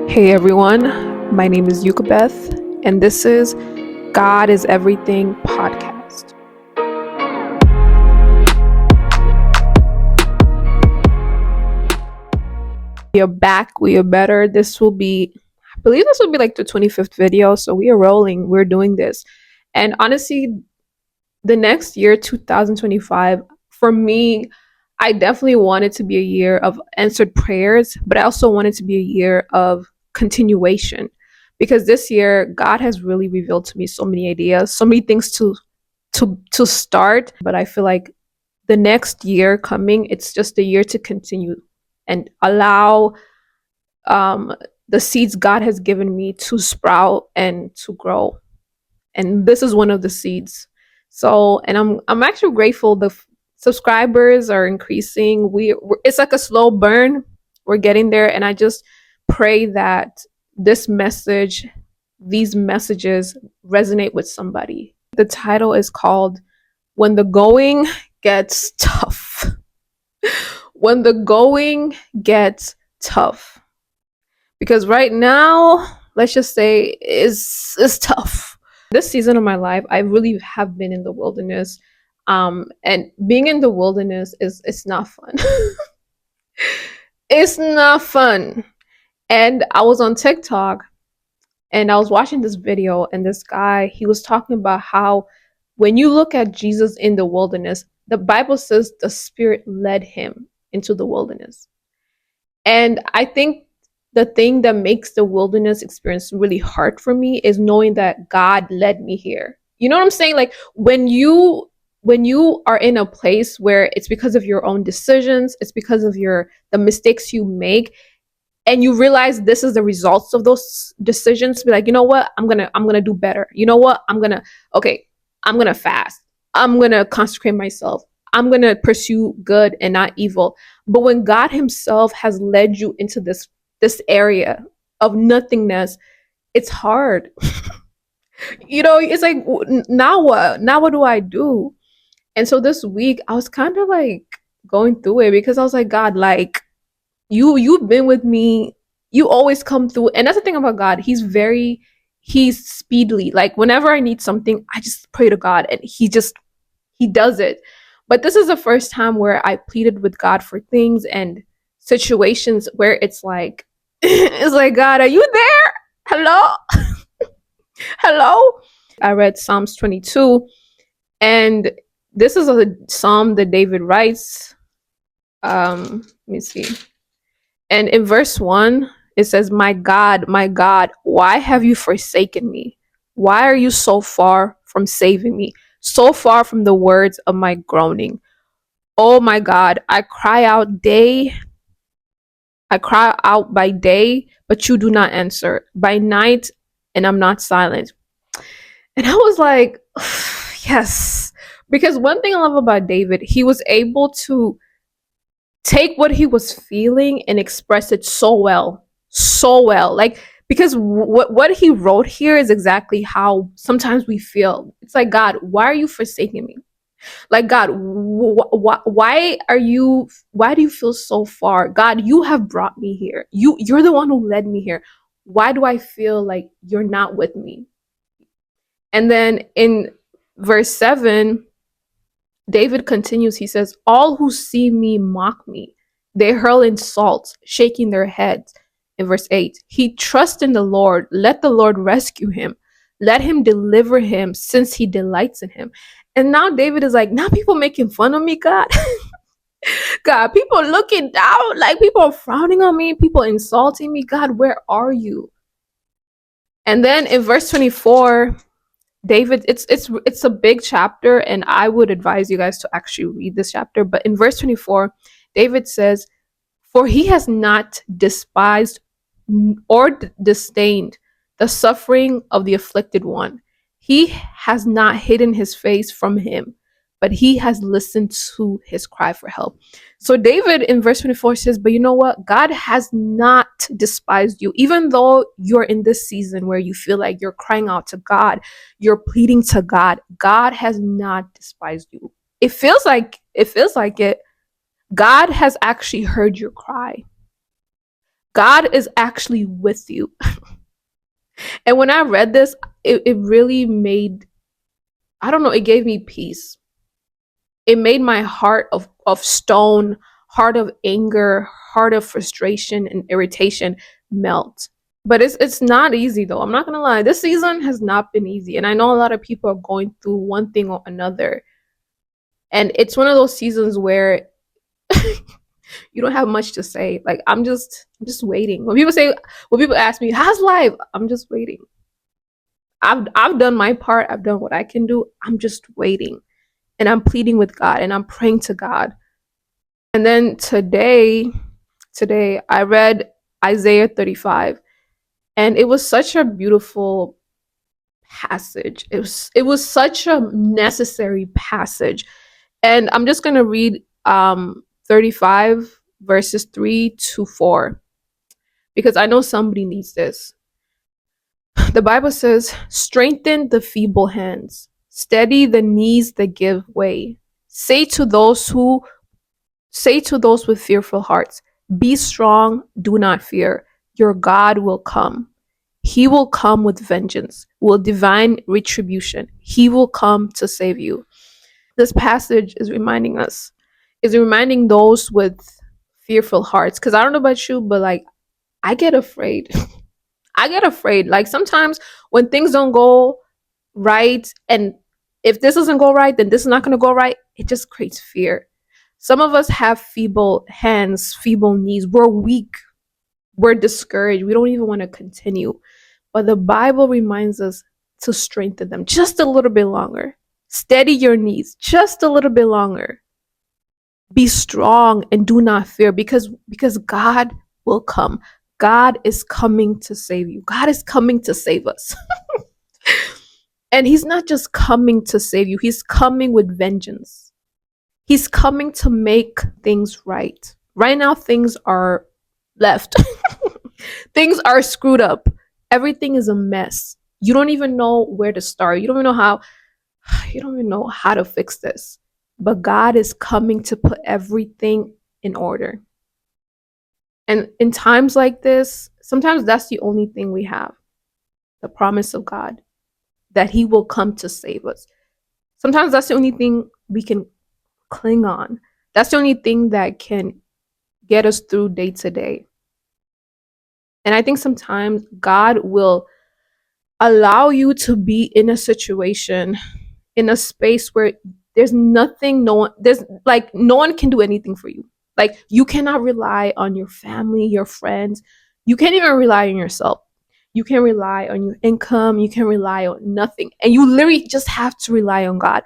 Hey everyone, my name is Yukabeth, and this is God is Everything podcast. We are back, we are better. I believe this will be like the 25th video, so we are rolling, we're doing this. And honestly, the next year, 2025, for me, I definitely want it to be a year of answered prayers, but I also want it to be a year of continuation. Because this year, God has really revealed to me so many ideas, so many things to start. But I feel like the next year coming, it's just a year to continue and allow um, the seeds God has given me to sprout and to grow. And this is one of the seeds. So, and I'm actually grateful. Subscribers are increasing. It's like a slow burn. We're getting there, and I just pray that this message, these messages, resonate with somebody. The title is called "When the Going Gets Tough." When the going gets tough, because right now, let's just say, is tough. This season of my life, I really have been in the wilderness, and being in the wilderness is it's not fun. It's not fun. And I was on TikTok and I was watching this video, and this guy, he was talking about how when you look at Jesus in the wilderness, the Bible says the Spirit led him into the wilderness. And I think the thing that makes the wilderness experience really hard for me is knowing that God led me here. You know what I'm saying? Like when you are in a place where it's because of your own decisions, it's because of the mistakes you make, and you realize this is the results of those decisions, be like, you know what, I'm gonna do better. You know what, I'm gonna fast, I'm gonna consecrate myself, I'm gonna pursue good and not evil. But when God himself has led you into this area of nothingness, it's hard. It's like, now what do I do? And so this week I was kind of like going through it, because I was like, God, like, you've been with me, you always come through. And that's the thing about God, he's speedily, like whenever I need something, I just pray to God and he does it. But this is the first time where I pleaded with God for things and situations where it's like it's like, God, are you there? Hello? Hello? I read Psalms 22, and this is a psalm that David writes. Let me see. And in verse 1, it says, my God, why have you forsaken me? Why are you so far from saving me, so far from the words of my groaning? Oh my God, I cry out by day, but you do not answer. By night, and I'm not silent. And I was like, yes. Because one thing I love about David, he was able to take what he was feeling and express it so well. So well. Like, because what he wrote here is exactly how sometimes we feel. It's like, God, why are you forsaking me? Like, God, why do you feel so far? God, you have brought me here. You're the one who led me here. Why do I feel like you're not with me? And then in verse 7, David continues. He says, all who see me mock me. They hurl insults, shaking their heads. In verse 8, he trusts in the Lord. Let the Lord rescue him. Let him deliver him, since he delights in him. And now David is like, now people making fun of me, God. God, people looking down, like people are frowning on me, people insulting me. God, where are you? And then in verse 24, David, it's a big chapter, and I would advise you guys to actually read this chapter. But in verse 24, David says, for he has not despised or disdained the suffering of the afflicted one. He has not hidden his face from him, but he has listened to his cry for help. So David in verse 24 says, but you know what? God has not despised you. Even though you're in this season where you feel like you're crying out to God, you're pleading to God, God has not despised you. It feels like it. God has actually heard your cry. God is actually with you. And when I read this, it really made, I don't know, it gave me peace. It made my heart of stone, heart of anger, heart of frustration and irritation melt. But it's not easy though. I'm not gonna lie. This season has not been easy. And I know a lot of people are going through one thing or another. And it's one of those seasons where you don't have much to say. Like I'm just waiting. When people ask me, how's life? I'm just waiting. I've done my part, I've done what I can do. I'm just waiting. And I'm pleading with God and I'm praying to God. And then today I read Isaiah 35, and it was such a beautiful passage. It was such a necessary passage. And I'm just going to read 35 verses 3 to 4 because I know somebody needs this. The Bible says, "Strengthen the feeble hands, steady the knees that give way. Say to those who Say to those with fearful hearts, be strong, do not fear. Your God will come. He will come with vengeance, will divine retribution. He will come to save you." This passage is reminding those with fearful hearts. Because I don't know about you, but like, I get afraid. I get afraid. Like, sometimes when things don't go right, and if this doesn't go right, then this is not going to go right, it just creates fear. Some of us have feeble hands, feeble knees. We're weak. We're discouraged. We don't even want to continue. But the Bible reminds us to strengthen them just a little bit longer. Steady your knees just a little bit longer. Be strong and do not fear, because God will come. God is coming to save you. God is coming to save us. And he's not just coming to save you, he's coming with vengeance. He's coming to make things right. Right now, things are left. Things are screwed up. Everything is a mess. You don't even know where to start. You don't even know how to fix this. But God is coming to put everything in order. And in times like this, sometimes that's the only thing we have, the promise of God, that he will come to save us. Sometimes that's the only thing we can cling on. That's the only thing that can get us through day to day. And I think sometimes God will allow you to be in a situation, in a space where there's like no one can do anything for you. Like, you cannot rely on your family, your friends. You can't even rely on yourself. You can rely on your income. You can rely on nothing. And you literally just have to rely on God.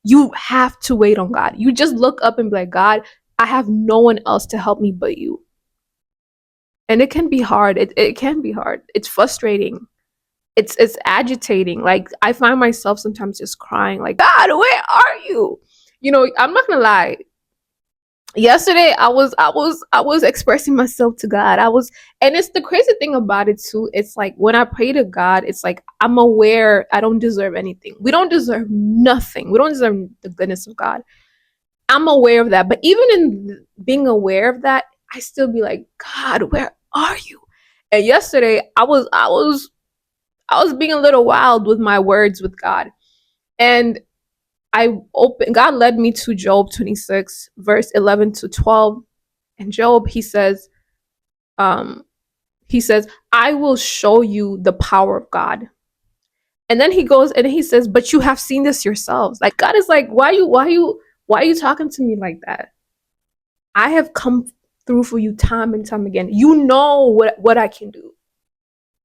You have to wait on God. You just look up and be like, God, I have no one else to help me but you. And it can be hard. It can be hard. It's frustrating. It's agitating. Like, I find myself sometimes just crying, like, God, where are you? I'm not gonna lie. Yesterday I was expressing myself to God. And it's the crazy thing about it too. It's like, when I pray to God, it's like, I'm aware I don't deserve anything. We don't deserve nothing. We don't deserve the goodness of God. I'm aware of that. But even in being aware of that, I still be like, God, where are you? And yesterday I was being a little wild with my words with God. And God led me to Job 26, verse 11 to 12. And Job, um, he says, I will show you the power of God. And then he goes and he says, but you have seen this yourselves. Like, God is like, why are you talking to me like that? I have come through for you time and time again. You know what I can do.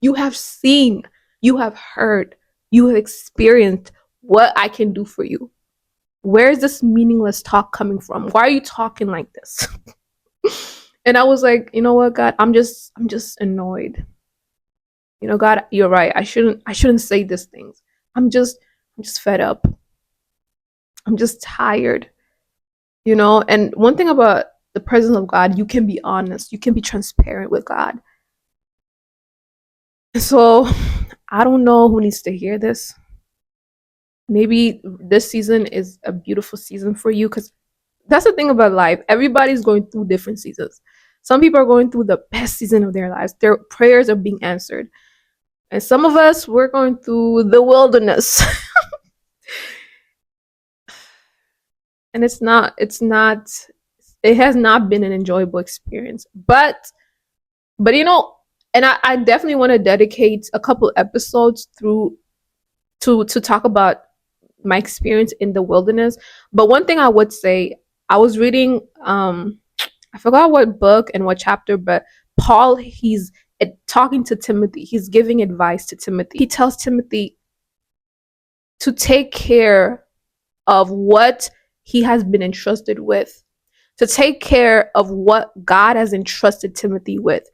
You have seen, you have heard, you have experienced what I can do for you. Where is this meaningless talk coming from? Why are you talking like this? And I was like, you know what, God, I'm just annoyed. God, you're right. I shouldn't say these things. I'm just fed up. I'm just tired. And one thing about the presence of God, you can be honest, you can be transparent with God. So I don't know who needs to hear this. Maybe this season is a beautiful season for you, because that's the thing about life. Everybody's going through different seasons. Some people are going through the best season of their lives. Their prayers are being answered. And some of us, we're going through the wilderness. And it has not been an enjoyable experience. But and I definitely want to dedicate a couple episodes through to talk about my experience in the wilderness. But one thing I would say, I was reading I forgot what book and what chapter, but Paul, he's talking to Timothy. He's giving advice to Timothy. He tells Timothy to take care of what he has been entrusted with, to take care of what God has entrusted Timothy with.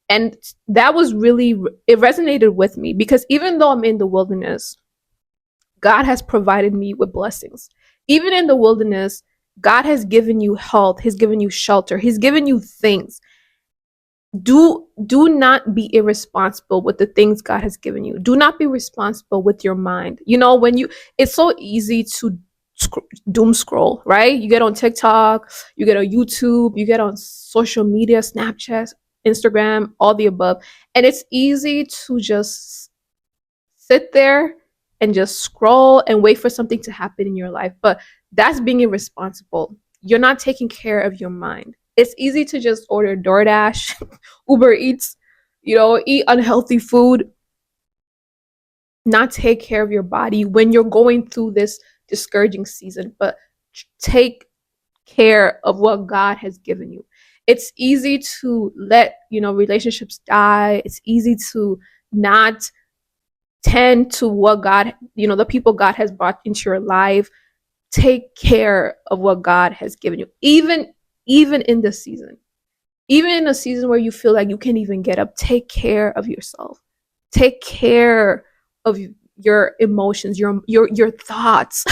And that was really, it resonated with me, because even though I'm in the wilderness, God has provided me with blessings. Even in the wilderness, God has given you health, He's given you shelter, He's given you things. Do not be irresponsible with the things God has given you. Do not be responsible with your mind. It's so easy to doom scroll, right? You get on TikTok, you get on YouTube, you get on social media, Snapchat, Instagram, all the above. And it's easy to just sit there and just scroll and wait for something to happen in your life. But that's being irresponsible. You're not taking care of your mind. It's easy to just order DoorDash, Uber Eats, eat unhealthy food, not take care of your body when you're going through this discouraging season, but take care of what God has given you. It's easy to let, relationships die. It's easy to not tend to what God, the people God has brought into your life. Take care of what God has given you. Even in this season, even in a season where you feel like you can't even get up, take care of yourself. Take care of your emotions, your thoughts.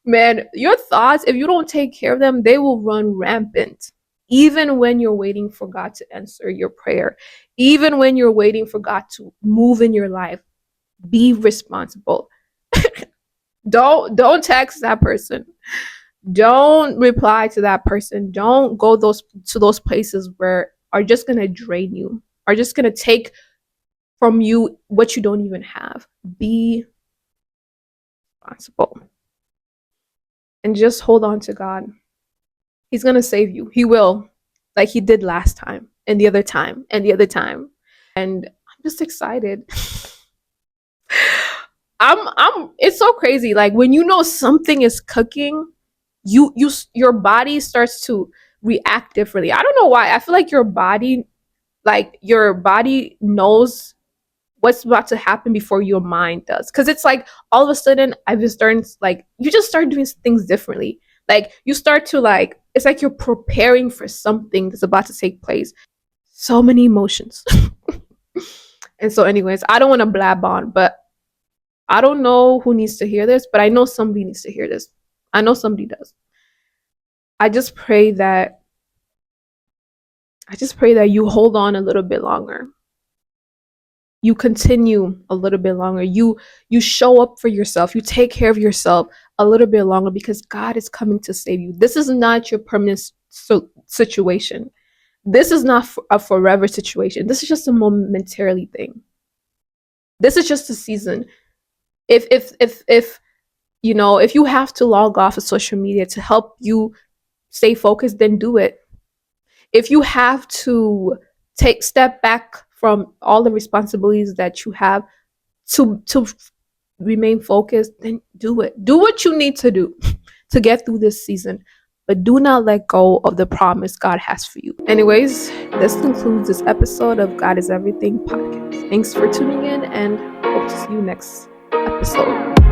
Man, your thoughts, if you don't take care of them, they will run rampant. Even when you're waiting for God to answer your prayer, even when you're waiting for God to move in your life, be responsible. Don't text that person. Don't reply to that person. Don't go to those places where are just gonna drain you, are just gonna take from you what you don't even have. Be responsible. And just hold on to God. He's gonna save you. He will, like He did last time, and the other time, and the other time. And I'm just excited. It's so crazy. Like when something is cooking, your body starts to react differently. I don't know why. I feel like your body knows what's about to happen before your mind does. Because it's like all of a sudden I've been starting, like, you just start doing things differently. Like you start to, like, it's like you're preparing for something that's about to take place. So many emotions. And so anyways, I don't want to blab on, but I don't know who needs to hear this, but I know somebody needs to hear this. I know somebody does. I just pray that you hold on a little bit longer. You continue a little bit longer. You show up for yourself. You take care of yourself a little bit longer, because God is coming to save you. This is not your permanent situation. This is not a forever situation. This is just a momentarily thing. This is just a season. If you have to log off of social media to help you stay focused, then do it. If you have to step back from all the responsibilities that you have to remain focused, then do it. Do what you need to do to get through this season, but do not let go of the promise God has for you. Anyways, this concludes this episode of God is Everything podcast. Thanks for tuning in, and hope to see you next episode.